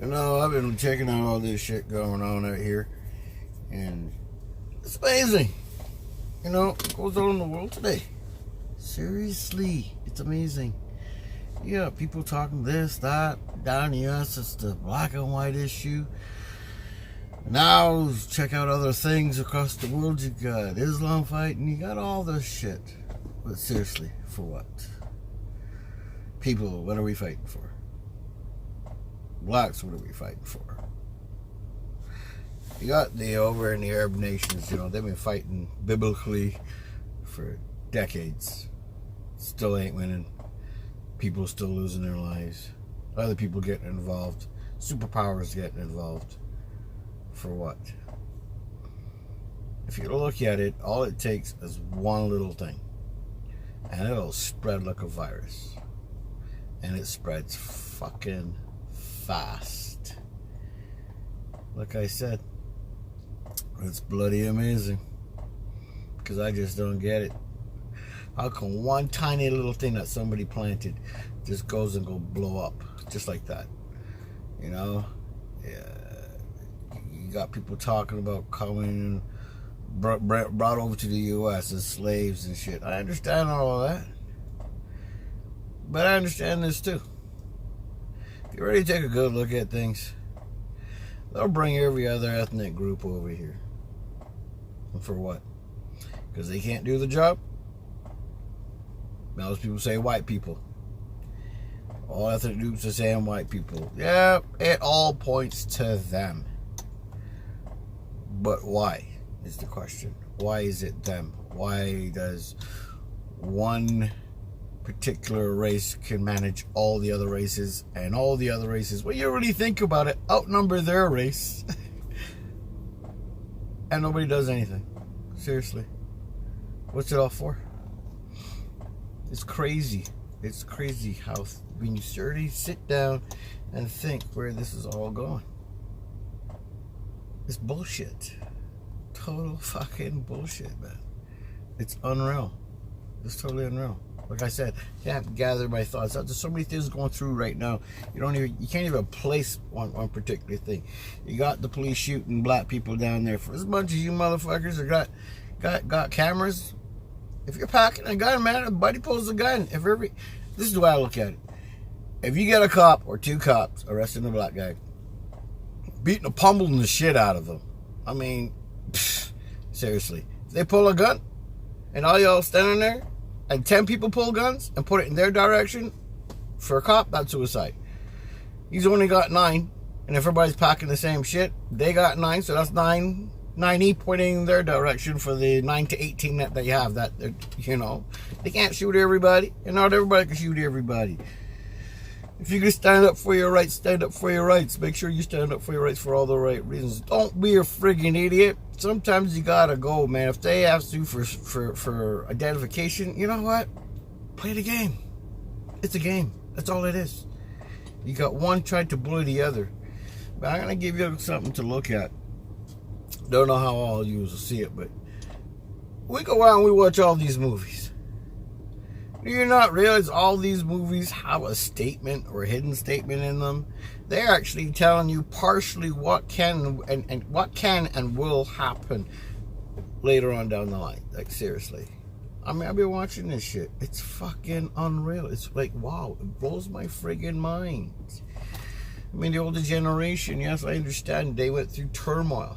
I've been checking out all this shit going on out here, and it's amazing. What goes on in the world today. Seriously, it's amazing. Yeah, people talking this, that. Down in the US, it's the black and white issue. Now, check out other things across the world. You got Islam fighting, you got all this shit. But seriously, for what? People, what are we fighting for? Blacks, what are we fighting for? You got the over in the Arab nations, they've been fighting biblically for decades. Still ain't winning. People still losing their lives. Other people getting involved. Superpowers getting involved. For what? If you look at it, all it takes is one little thing. And it'll spread like a virus. And it spreads fucking fast. Like I said, it's bloody amazing. Because I just don't get it. How come one tiny little thing that somebody planted just goes and go blow up? Just like that. Yeah. You got people talking about coming brought over to the U.S. as slaves and shit. I understand all of that. But I understand this too. If you really take a good look at things, they'll bring every other ethnic group over here. And for what? Because they can't do the job? Now, those people say white people. All ethnic groups are saying white people. Yeah, it all points to them. But why is the question? Why is it them? Why does one particular race can manage all the other races, and all the other races, when you really think about it, outnumber their race and nobody does anything? Seriously, what's it all for? It's crazy. It's crazy how when you really sit down and think where this is all going. It's bullshit. Total fucking bullshit, man. It's unreal. It's totally unreal. Like I said, I can't gather my thoughts. There's so many things going through right now. You can't even place one particular thing. You got the police shooting black people down there. For as much as you motherfuckers have got cameras, if you're packing a gun, man, everybody pulls a gun. This is the way I look at it. If you get a cop or two cops arresting a black guy, pummeling the shit out of them, I mean, seriously, if they pull a gun and all y'all standing there and 10 people pull guns and put it in their direction, for a cop, that's suicide. He's only got 9, and if everybody's packing the same shit, they got 9, so that's 90 pointing in their direction for the 9 to 18 that they have. That, they can't shoot everybody, and not everybody can shoot everybody. If you can stand up for your rights, stand up for your rights. Make sure you stand up for your rights for all the right reasons. Don't be a friggin' idiot. Sometimes you gotta go, man. If they ask you for identification, you know what? Play the game. It's a game. That's all it is. You got one trying to bully the other. But I'm gonna give you something to look at. Don't know how all you will see it, but we go out and we watch all these movies. Do you not realize all these movies have a statement or a hidden statement in them? They're actually telling you partially what can and will happen later on down the line. Like, seriously. I mean, I've been watching this shit. It's fucking unreal. It's like, wow, it blows my friggin' mind. I mean, the older generation, yes, I understand they went through turmoil.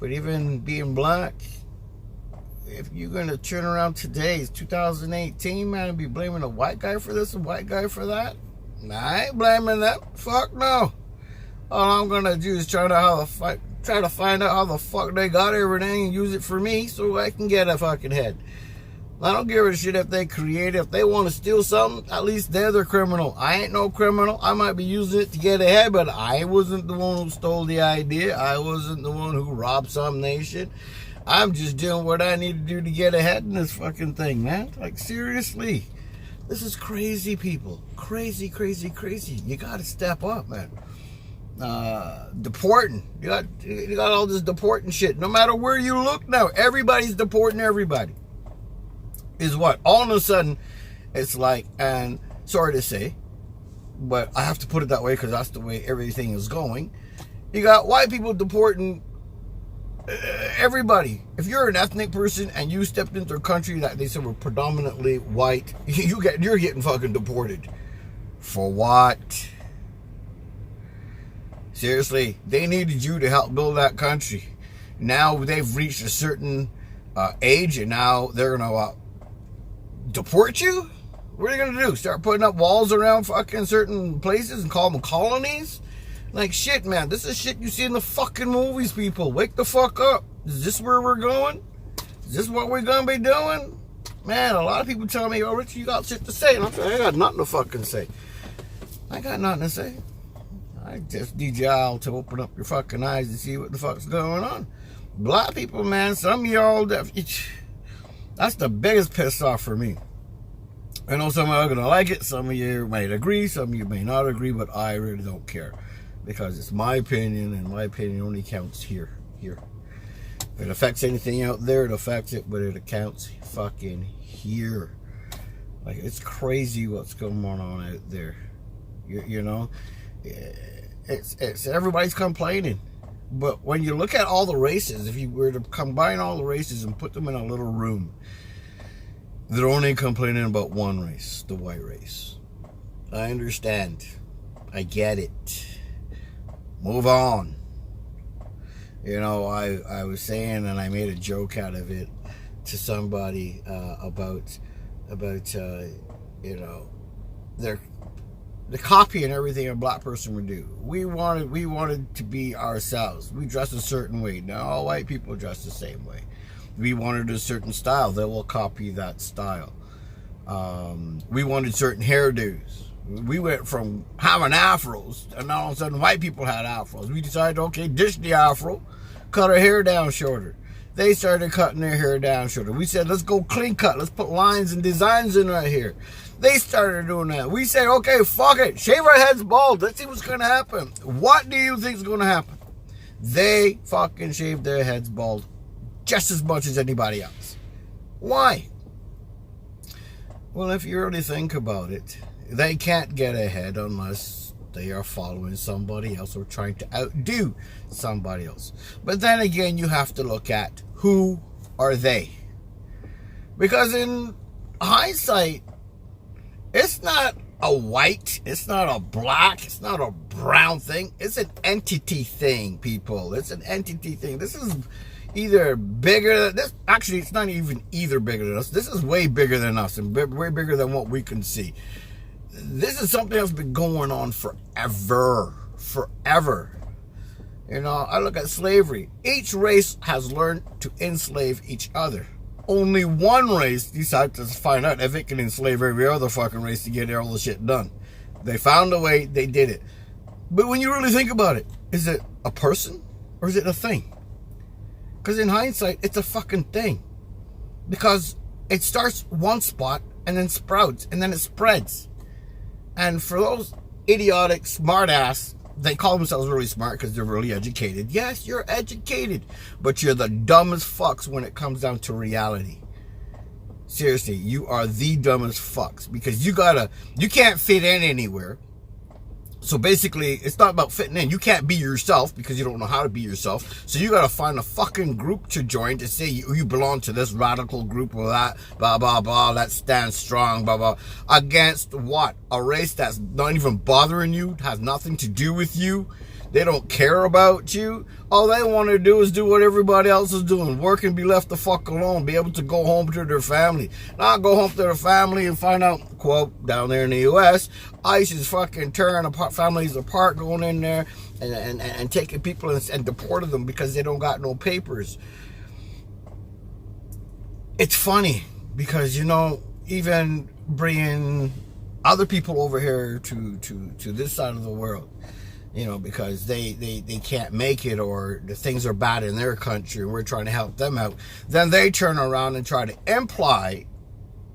But even being black, if you're going to turn around today, it's 2018, man, and be blaming a white guy for this and white guy for that? Nah, I ain't blaming them. Fuck no. All I'm going to do is try to find out how the fuck they got everything and use it for me so I can get a fucking head. I don't give a shit if they create it. If they want to steal something, at least they're the criminal. I ain't no criminal. I might be using it to get ahead, but I wasn't the one who stole the idea. I wasn't the one who robbed some nation. I'm just doing what I need to do to get ahead in this fucking thing, man. Like, seriously. This is crazy, people. Crazy, crazy, crazy. You got to step up, man. Deporting. You got all this deporting shit. No matter where you look now, everybody's deporting everybody. Is what? All of a sudden, it's like, and sorry to say, but I have to put it that way because that's the way everything is going. You got white people deporting everybody. If you're an ethnic person and you stepped into a country that they said were predominantly white, you're getting fucking deported. For what? Seriously, they needed you to help build that country. Now they've reached a certain age, and now they're gonna deport you? What are you gonna do? Start putting up walls around fucking certain places and call them colonies? Like, shit, man, this is shit you see in the fucking movies, people. Wake the fuck up. Is this where we're going? Is this what we're gonna be doing? Man, a lot of people tell me, oh, Richie, you got shit to say. And I'm saying, I got nothing to fucking say. I got nothing to say. I just need y'all to open up your fucking eyes and see what the fuck's going on. Black people, man, some of y'all, that's the biggest piss off for me. I know some of you are going to like it, some of you might agree, some of you may not agree, but I really don't care. Because it's my opinion, and my opinion only counts here. If it affects anything out there, it affects it, but it accounts fucking here. Like, it's crazy what's going on out there. You know? It's everybody's complaining. But when you look at all the races, if you were to combine all the races and put them in a little room, they're only complaining about one race, the white race. I understand. I get it. Move on. You know, I was saying, and I made a joke out of it to somebody about you know, the copy and everything a black person would do. We wanted to be ourselves. We dress a certain way. Now all white people dress the same way. We wanted a certain style. They will copy that style. We wanted certain hairdos. We went from having afros, and all of a sudden white people had afros. We decided, okay, ditch the afro, cut our hair down shorter. They started cutting their hair down shorter. We said, let's go clean cut. Let's put lines and designs in our hair. They started doing that. We said, okay, fuck it. Shave our heads bald. Let's see what's going to happen. What do you think is going to happen? They fucking shaved their heads bald just as much as anybody else. Why? Well, if you really think about it, they can't get ahead unless they are following somebody else or trying to outdo somebody else. But then again, you have to look at who are they. Because in hindsight, it's not a white, it's not a black, it's not a brown thing. It's an entity thing, people. It's an entity thing. This is either bigger than this. Actually, it's not even either bigger than us. This is way bigger than us and way bigger than what we can see. This is something that's been going on forever. You know, I look at slavery. Each race has learned to enslave each other. Only one race decided to find out if it can enslave every other fucking race to get all the shit done. They found a way, they did it. But when you really think about it, is it a person or is it a thing? Because in hindsight, it's a fucking thing. Because it starts one spot and then sprouts and then it spreads. And for those idiotic smartass, they call themselves really smart because they're really educated. Yes, you're educated, but you're the dumbest fucks when it comes down to reality. Seriously, you are the dumbest fucks because you can't fit in anywhere. So basically, it's not about fitting in. You can't be yourself because you don't know how to be yourself. So you gotta find a fucking group to join to say you belong to this radical group or that, blah, blah, blah, that stands strong, blah, blah. Against what? A race that's not even bothering you, has nothing to do with you. They don't care about you. All they want to do is do what everybody else is doing. Work and be left the fuck alone. Be able to go home to their family. Not go home to their family and find out, quote, down there in the U.S., ICE is fucking tearing families apart, going in there and taking people and deporting them because they don't got no papers. It's funny because, you know, even bringing other people over here to this side of the world, you know, because they can't make it or the things are bad in their country and we're trying to help them out, then they turn around and try to imply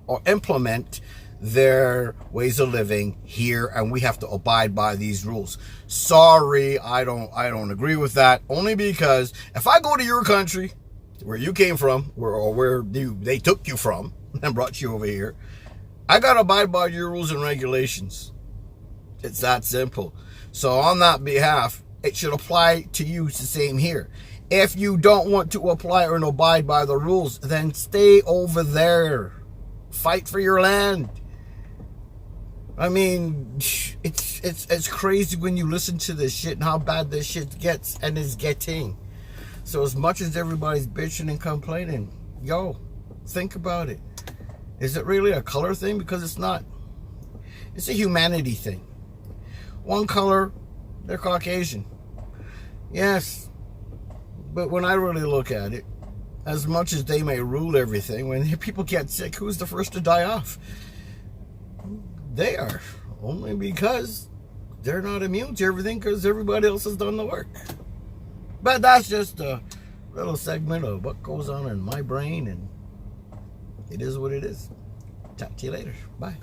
or implement their ways of living here, and we have to abide by these rules. Sorry, I don't agree with that, only because if I go to your country where you came from where they took you from and brought you over here, I gotta abide by your rules and regulations. It's that simple. So on that behalf, it should apply to you. It's the same here. If you don't want to apply or abide by the rules, then stay over there. Fight for your land. I mean, it's crazy when you listen to this shit and how bad this shit gets and is getting. So as much as everybody's bitching and complaining, yo, think about it. Is it really a color thing? Because it's not. It's a humanity thing. One color, they're Caucasian. Yes, but when I really look at it, as much as they may rule everything, when people get sick, who's the first to die off? They are. Only because they're not immune to everything because everybody else has done the work. But that's just a little segment of what goes on in my brain, and it is what it is. Talk to you later. Bye.